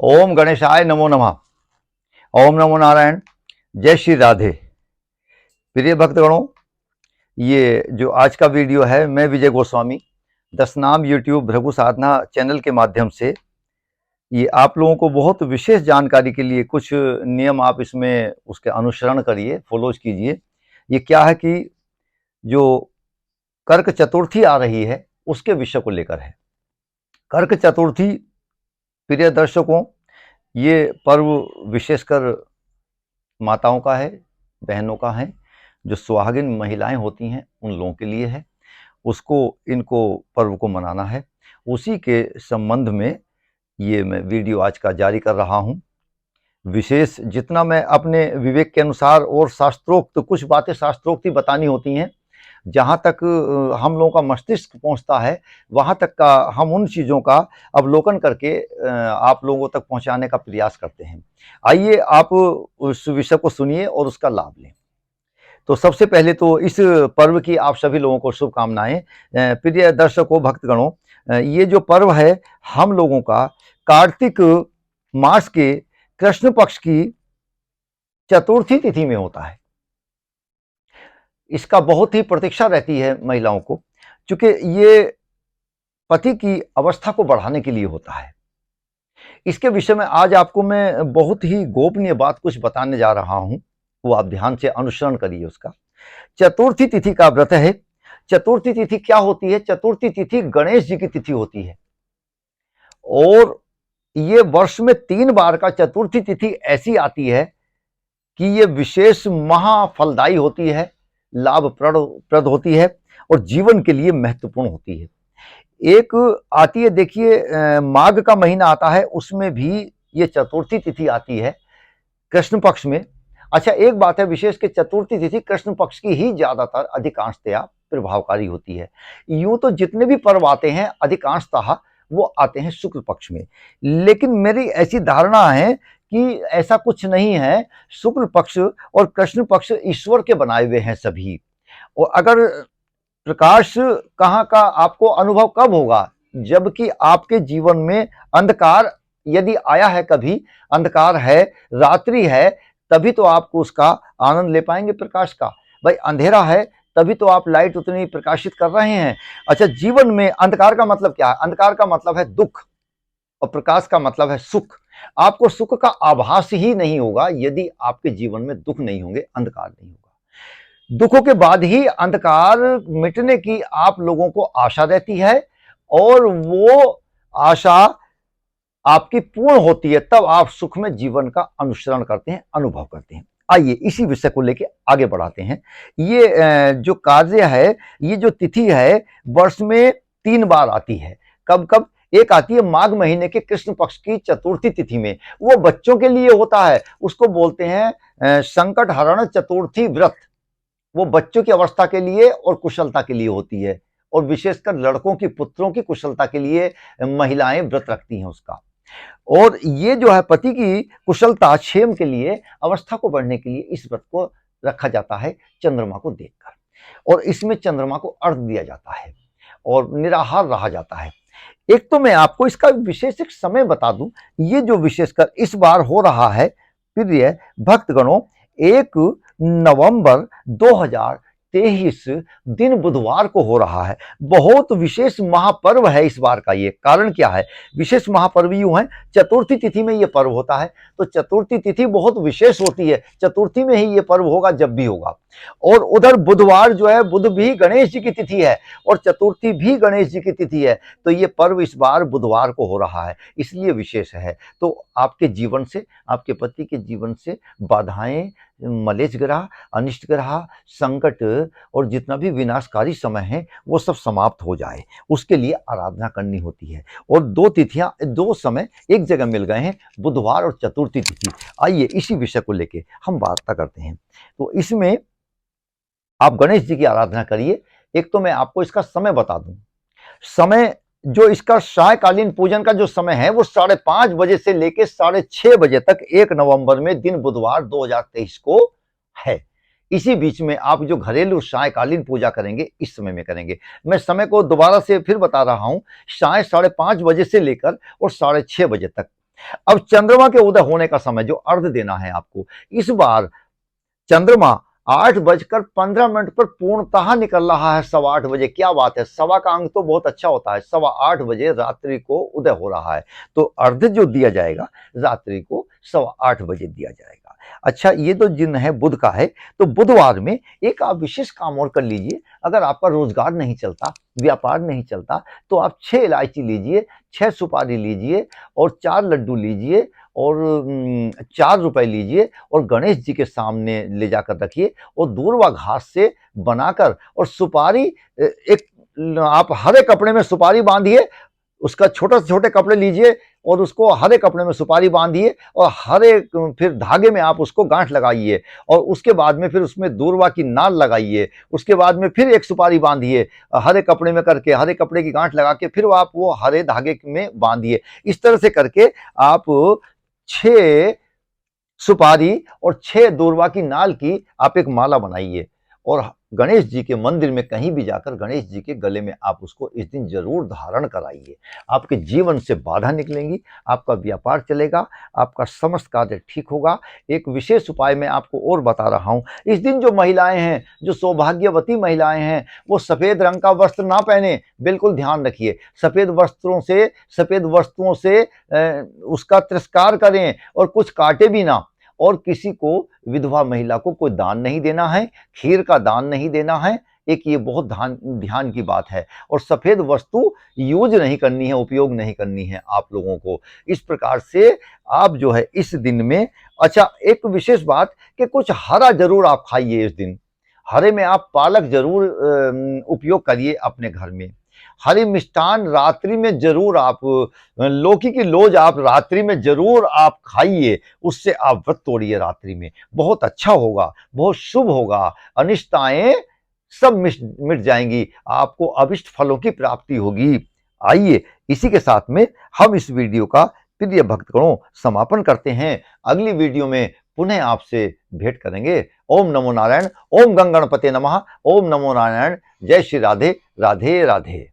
ओम गणेशाय नमो नमः। ओम नमो नारायण। जय श्री राधे। प्रिय भक्तगणों, ये जो आज का वीडियो है, मैं विजय गोस्वामी दशनाम यूट्यूब भृगु साधना चैनल के माध्यम से ये आप लोगों को बहुत विशेष जानकारी के लिए कुछ नियम आप इसमें उसके अनुसरण करिए, फॉलोज कीजिए। ये क्या है कि जो कर्क चतुर्थी आ रही है उसके विषय को लेकर है। कर्क चतुर्थी, प्रिय दर्शकों, ये पर्व विशेषकर माताओं का है, बहनों का है, जो सुहागिन महिलाएं होती हैं उन लोगों के लिए है। इनको पर्व को मनाना है। उसी के संबंध में ये मैं वीडियो आज का जारी कर रहा हूँ। विशेष जितना मैं अपने विवेक के अनुसार और शास्त्रोक्त कुछ बातें शास्त्रोक्त ही बतानी होती हैं, जहाँ तक हम लोगों का मस्तिष्क पहुँचता है वहाँ तक का हम उन चीज़ों का अवलोकन करके आप लोगों तक पहुँचाने का प्रयास करते हैं। आइए आप उस विषय को सुनिए और उसका लाभ लें। तो सबसे पहले तो इस पर्व की आप सभी लोगों को शुभकामनाएं। प्रिय दर्शकों, भक्तगणों, ये जो पर्व है हम लोगों का कार्तिक मास के कृष्ण पक्ष की चतुर्थी तिथि में होता है। इसका बहुत ही प्रतीक्षा रहती है महिलाओं को, क्योंकि ये पति की अवस्था को बढ़ाने के लिए होता है। इसके विषय में आज आपको मैं बहुत ही गोपनीय बात कुछ बताने जा रहा हूं, वो आप ध्यान से अनुसरण करिए उसका। चतुर्थी तिथि का व्रत है। चतुर्थी तिथि क्या होती है? चतुर्थी तिथि गणेश जी की तिथि होती है और ये वर्ष में 3 बार का चतुर्थी तिथि ऐसी आती है कि ये विशेष महाफलदायी होती है, लाभप्रद होती है और जीवन के लिए महत्वपूर्ण होती है। एक आती है, देखिए, माघ का महीना आता है, उसमें भी ये चतुर्थी तिथि आती है कृष्ण पक्ष में। अच्छा, एक बात है विशेष कि चतुर्थी तिथि कृष्ण पक्ष की ही ज्यादातर अधिकांशतया प्रभावकारी होती है। यूं तो जितने भी पर्व आते हैं अधिकांशतः वो आते हैं शुक्ल पक्ष में, लेकिन मेरी ऐसी धारणा है कि ऐसा कुछ नहीं है। शुक्ल पक्ष और कृष्ण पक्ष ईश्वर के बनाए हुए हैं सभी। और अगर प्रकाश कहाँ का आपको अनुभव कब होगा? जबकि आपके जीवन में अंधकार यदि आया है, कभी अंधकार है, रात्रि है, तभी तो आपको उसका आनंद ले पाएंगे प्रकाश का। भाई अंधेरा है तभी तो आप लाइट उतनी प्रकाशित कर रहे हैं। अच्छा, जीवन में अंधकार का मतलब क्या है? अंधकार का मतलब है दुख और प्रकाश का मतलब है सुख। आपको सुख का आभास ही नहीं होगा यदि आपके जीवन में दुख नहीं होंगे, अंधकार नहीं होगा। दुखों के बाद ही अंधकार मिटने की आप लोगों को आशा रहती है और वो आशा आपकी पूर्ण होती है, तब आप सुख में जीवन का अनुसरण करते हैं, अनुभव करते हैं। आइए इसी विषय को लेकर आगे बढ़ाते हैं। ये जो कार्य है, ये जो तिथि है, वर्ष में 3 बार आती है। कब कब? एक आती है माघ महीने के कृष्ण पक्ष की चतुर्थी तिथि में। वो बच्चों के लिए होता है, उसको बोलते हैं संकट हरण चतुर्थी व्रत। वो बच्चों की अवस्था के लिए और कुशलता के लिए होती है, और विशेषकर लड़कों की, पुत्रों की कुशलता के लिए महिलाएं व्रत रखती हैं उसका। और ये जो है पति की कुशलता, क्षेम के लिए, अवस्था को बढ़ने के लिए इस व्रत को रखा जाता है चंद्रमा को देखकर, और इसमें चंद्रमा को अर्घ दिया जाता है और निराहार रहा जाता है। एक तो मैं आपको इसका विशेष एक समय बता दूं, ये जो विशेषकर इस बार हो रहा है प्रिय भक्तगणों, 1 नवंबर 2023 दिन बुधवार को हो रहा है। बहुत विशेष महापर्व है इस बार का। ये कारण क्या है? विशेष महापर्व यूं है, चतुर्थी तिथि में ये पर्व होता है, तो चतुर्थी तिथि बहुत विशेष होती है। चतुर्थी में ही ये पर्व होगा, जब भी होगा। और उधर बुधवार जो है, बुध भी गणेश जी की तिथि है और चतुर्थी भी गणेश जी की तिथि है, तो ये पर्व इस बार बुधवार को हो रहा है, इसलिए विशेष है। तो आपके जीवन से, आपके पति के जीवन से बाधाएं, मलेच्छ ग्रह, अनिष्ट ग्रह, संकट और जितना भी विनाशकारी समय है वो सब समाप्त हो जाए, उसके लिए आराधना करनी होती है। और 2 तिथियां, 2 समय एक जगह मिल गए हैं, बुधवार और चतुर्थी तिथि। आइए इसी विषय को लेके हम वार्ता करते हैं। तो इसमें आप गणेश जी की आराधना करिए। एक तो मैं आपको इसका समय बता दूं। समय जो इसका सायकालीन पूजन का जो समय है वो 5:30 बजे से लेकर 6:30 बजे तक 1 नवंबर में दिन बुधवार 2023 को है। इसी बीच में आप जो घरेलू सायकालीन पूजा करेंगे इस समय में करेंगे। मैं समय को दोबारा से फिर बता रहा हूं, 5:30 बजे से लेकर और 6:30 बजे तक। अब चंद्रमा के उदय होने का समय जो अर्घ देना है आपको, इस बार चंद्रमा 8:15 पर पूर्णतः निकल रहा है 8:15 बजे। क्या बात है, सवा का अंक तो बहुत अच्छा होता है। 8:15 रात्रि को उदय हो रहा है, तो अर्घ जो दिया जाएगा रात्रि को 8:15 दिया जाएगा। अच्छा, ये तो दिन है बुध का है, तो बुधवार में एक आप विशेष काम और कर लीजिए। अगर आपका रोजगार नहीं चलता, व्यापार नहीं चलता, तो आप 6 इलायची लीजिए, 6 सुपारी लीजिए और 4 लड्डू लीजिए और 4 रुपए लीजिए और गणेश जी के सामने ले जाकर रखिए और दूर्वा घास से बनाकर और सुपारी एक आप हरे कपड़े में सुपारी बांधिए, उसका छोटे से छोटे कपड़े लीजिए और उसको हरे कपड़े में सुपारी बांधिए और हरे फिर धागे में आप उसको गांठ लगाइए और उसके बाद में फिर उसमें दूर्वा की नाल लगाइए। उसके बाद में फिर एक सुपारी बांधिए हरे कपड़े में करके, हरे कपड़े की गांठ लगा के फिर आप वो हरे धागे में बांधिए। इस तरह से करके आप 6 सुपारी और 6 दूर्वा की नाल की आप एक माला बनाइए और गणेश जी के मंदिर में कहीं भी जाकर गणेश जी के गले में आप उसको इस दिन जरूर धारण कराइए। आपके जीवन से बाधा निकलेंगी, आपका व्यापार चलेगा, आपका समस्त कार्य ठीक होगा। एक विशेष उपाय मैं आपको और बता रहा हूं। इस दिन जो महिलाएं हैं, जो सौभाग्यवती महिलाएं हैं, वो सफेद रंग का वस्त्र ना पहने, बिल्कुल ध्यान रखिए। सफेद वस्त्रों से उसका तिरस्कार करें और कुछ काटे भी ना। और किसी को, विधवा महिला को कोई दान नहीं देना है, खीर का दान नहीं देना है। एक ये बहुत ध्यान की बात है। और सफेद वस्तु यूज नहीं करनी है, उपयोग नहीं करनी है आप लोगों को। इस प्रकार से आप जो है इस दिन में, अच्छा एक विशेष बात कि कुछ हरा जरूर आप खाइए इस दिन। हरे में आप पालक जरूर उपयोग करिए अपने घर में। हरी मिष्ठान रात्रि में जरूर आप, लौकी की लोज आप रात्रि में जरूर आप खाइए। उससे आप व्रत तोड़िए रात्रि में, बहुत अच्छा होगा, बहुत शुभ होगा। अनिष्टताएं सब मिट जाएंगी, आपको अभिष्ट फलों की प्राप्ति होगी। आइए इसी के साथ में हम इस वीडियो का प्रिय भक्तगणों समापन करते हैं। अगली वीडियो में पुनः आपसे भेंट करेंगे। ओम नमो नारायण, ओम गंगणपते नमः, ओम नमो नारायण। जय श्री राधे, राधे राधे।